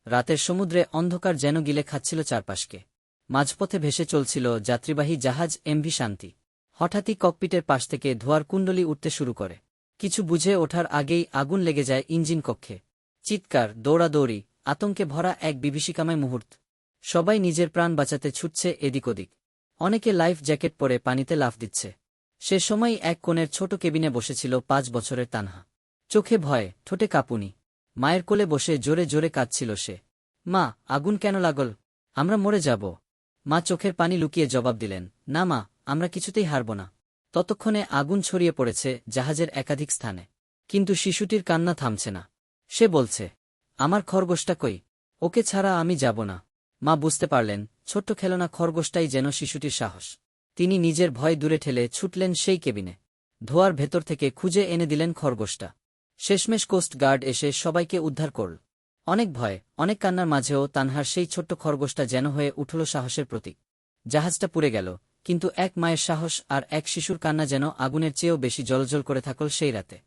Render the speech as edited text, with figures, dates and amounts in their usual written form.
রাতের সমুদ্রে অন্ধকার যেন গিলে খাচ্ছিল চারপাশকে। মাঝপথে ভেসে চলছিল যাত্রীবাহী জাহাজ এমভি শান্তি। হঠাৎই ককপিটের পাশ থেকে ধোঁয়ার কুণ্ডলী উঠতে শুরু করে। কিছু বুঝে ওঠার আগেই আগুন লেগে যায় ইঞ্জিন কক্ষে। চিৎকার, দৌড়াদৌড়ি, আতঙ্কে ভরা এক বিভীষিকাময় মুহূর্ত। সবাই নিজের প্রাণ বাঁচাতে ছুটছে এদিক ওদিক। অনেকে লাইফ জ্যাকেট পরে পানিতে লাফ দিচ্ছে। সে সময় এক কোণের ছোট কেবিনে বসেছিল 5 বছরের তানহা। চোখে ভয়, ঠোঁটে কাঁপুনি। মায়ের কোলে বসে জোরে জোরে কাঁদছিল সে। মা, আগুন কেন লাগল? আমরা মরে যাব। মা চোখের পানি লুকিয়ে জবাব দিলেন, না মা, আমরা কিছুতেই হারব না। ততক্ষণে আগুন ছড়িয়ে পড়েছে জাহাজের একাধিক স্থানে। কিন্তু শিশুটির কান্না থামছে না। সে বলছে, আমার খরগোশটা কই? ওকে ছাড়া আমি যাব না। মা বুঝতে পারলেন, ছোট্ট খেলনা খরগোশটাই যেন শিশুটির সাহস। তিনি নিজের ভয় দূরে ঠেলে ছুটলেন সেই কেবিনে। ধোয়ার ভেতর থেকে খুঁজে এনে দিলেন খরগোশটা। শেষমেশ কোস্ট গার্ড এসে সবাইকে উদ্ধার করল। অনেক ভয়, অনেক কান্নার মাঝেও তানহার সেই ছোট্ট খরগোশটা যেন হয়ে উঠল সাহসের প্রতীক। জাহাজটা পুড়ে গেল, কিন্তু এক মায়ের সাহস আর এক শিশুর কান্না যেন আগুনের চেয়েও বেশি জ্বলজ্বল করে থাকল সেই রাতে।